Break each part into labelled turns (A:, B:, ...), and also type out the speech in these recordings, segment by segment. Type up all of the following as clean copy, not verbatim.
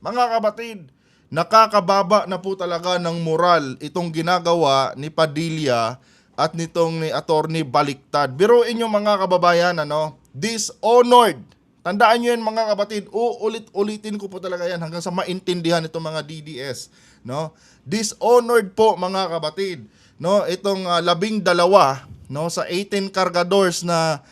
A: Mga kapatid, nakakababa na po talaga ng moral itong ginagawa ni Padilla at nitong ni Attorney Baliktad. Biruin nyo mga kababayan, dishonored. Tandaan nyo yan mga kapatid, uulit-ulitin ko po talaga yan hanggang sa maintindihan itong mga DDS. No? Dishonored po mga kapatid. No? Itong 12 sa 18 cargadores na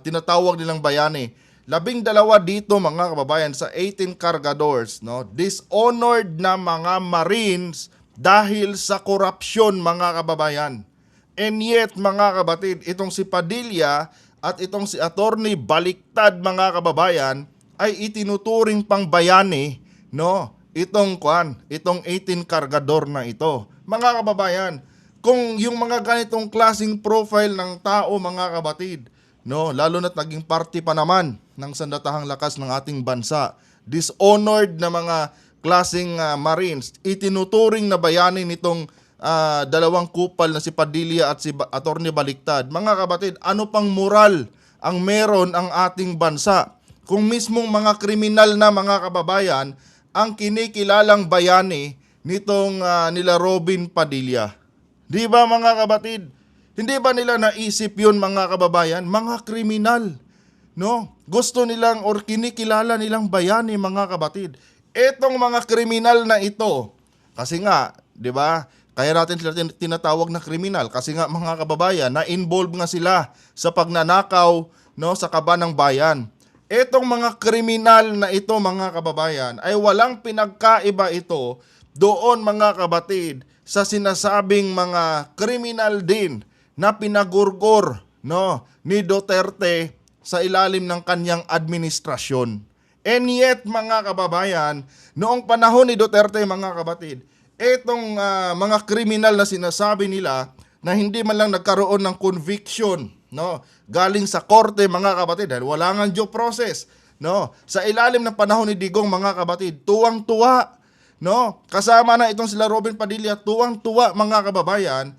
A: tinatawag nilang bayani. 12 dito mga kababayan sa 18 cargadores, dishonored na mga Marines dahil sa korupsyon mga kababayan. And yet mga kabatid, itong si Padilla at itong si Attorney Baliktad mga kababayan ay itinuturing pang bayani, itong 18 cargador na ito. Mga kababayan, kung yung mga ganitong klaseng profile ng tao mga kabatid, lalo na't naging party pa naman ng sandatahang lakas ng ating bansa, dishonored na mga klaseng Marines, itinuturing na bayani nitong dalawang kupal na si Padilla at si Attorney Baliktad. Mga kabatid, ano pang moral ang meron ang ating bansa kung mismong mga kriminal na mga kababayan ang kinikilalang bayani nitong nila Robin Padilla? Di ba mga kabatid? Hindi ba nila naisip yun mga kababayan? Mga kriminal, gusto nilang or kinikilala nilang bayani mga kabatid. Etong mga kriminal na ito, kasi nga, di ba, kaya natin sila tinatawag na kriminal kasi nga mga kababayan, na-involve nga sila sa pagnanakaw sa kaban ng bayan. Etong mga kriminal na ito mga kababayan ay walang pinagkaiba ito doon mga kabatid sa sinasabing mga kriminal din na pinagurgor ni Duterte sa ilalim ng kanyang administrasyon. And yet mga kababayan, noong panahon ni Duterte mga kabatid, etong mga kriminal na sinasabi nila na hindi man lang nagkaroon ng conviction galing sa korte mga kabatid dahil wala nga due process. Sa ilalim ng panahon ni Digong mga kabatid, tuwang-tuwa. Kasama na itong sila Robin Padilla, tuwang-tuwa mga kababayan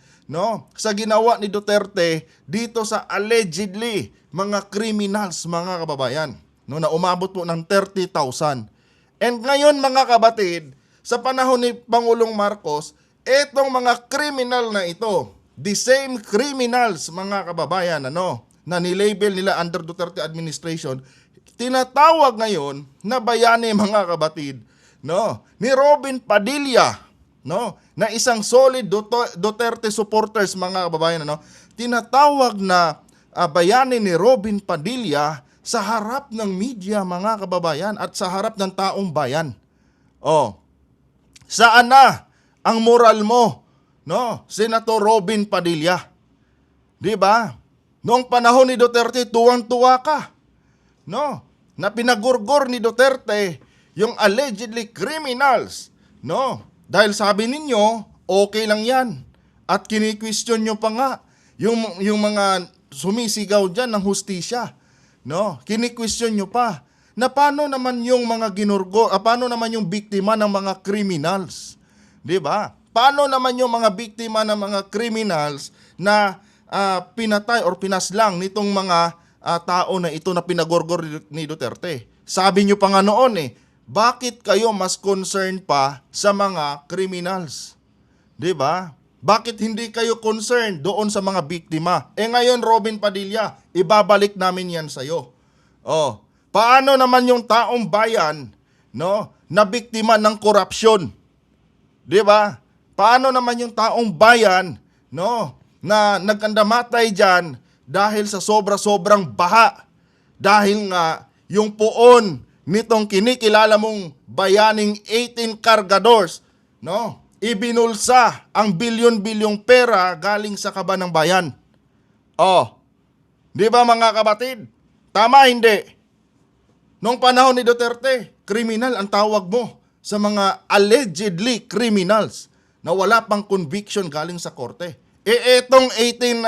A: sa ginawa ni Duterte dito sa allegedly mga criminals mga kababayan na umabot po ng 30,000. And ngayon mga kabatid, sa panahon ni Pangulong Marcos, etong mga criminal na ito, the same criminals mga kababayan na nilabel nila under Duterte administration, tinatawag ngayon na bayani mga kabatid ni Robin Padilla, na isang solid Duterte supporters mga kababayan, tinatawag na bayani ni Robin Padilla sa harap ng media mga kababayan at sa harap ng taong bayan. Saan na ang moral mo, Senator Robin Padilla? 'Di ba? Noong panahon ni Duterte, tuwang-tuwa ka, na pinagurgor ni Duterte yung allegedly criminals, dahil sabi ninyo, okay lang yan. At kini-question nyo pa nga yung mga sumisigaw dyan ng hustisya. Kini-question nyo pa na paano naman yung mga paano naman yung biktima ng mga criminals? 'Di ba? Paano naman yung mga biktima ng mga criminals na pinatay or pinaslang nitong mga tao na ito na pinagorgor ni Duterte? Sabi nyo pa nga noon bakit kayo mas concerned pa sa mga criminals? 'Di ba? Bakit hindi kayo concerned doon sa mga biktima? Ngayon Robin Padilla, ibabalik namin 'yan sa iyo. Paano naman yung taong bayan, na biktima ng korupsyon? 'Di ba? Paano naman yung taong bayan, na nagkandamatay diyan dahil sa sobra-sobrang baha? Dahil nga yung puon nitong kinikilala mong bayaning 18 cargadores, ibinulsa ang bilyon-bilyong pera galing sa kaban ng bayan. Di ba mga kabatid? Tama hindi? Noong panahon ni Duterte, kriminal ang tawag mo sa mga allegedly criminals na wala pang conviction galing sa korte. Etong 18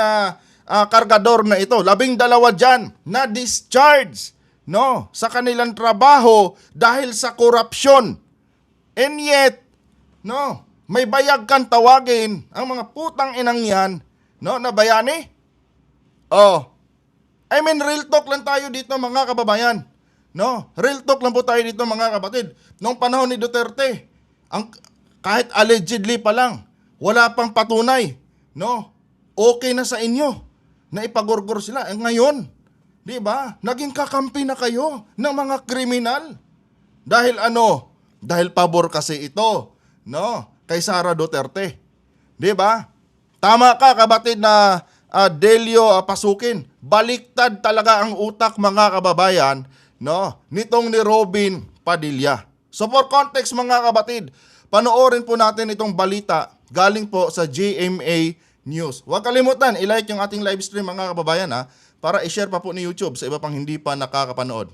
A: kargador na ito, 12 dyan na discharge sa kanilang trabaho dahil sa korupsyon. And yet, may bayag kang tawagin ang mga putang inang yan, na bayani? I mean, real talk lang tayo dito mga kababayan. No, real talk lang po tayo dito mga kapatid. Noong panahon ni Duterte, kahit allegedly pa lang, wala pang patunay, no? Okay na sa inyo na ipagorgor sila. Ngayon, 'di ba? Naging kakampi na kayo ng mga kriminal. Dahil ano? Dahil pabor kasi ito, no? Kay Sara Duterte. 'Di ba? Tama ka kapatid na Delio Pasukin. Baliktad talaga ang utak mga kababayan, no? Nitong ni Robin Padilla. So for context mga kapatid, panoorin po natin itong balita galing po sa GMA News. Huwag kalimutan, i-like yung ating live stream mga kababayan para i-share pa po ni YouTube sa iba pang hindi pa nakakapanood.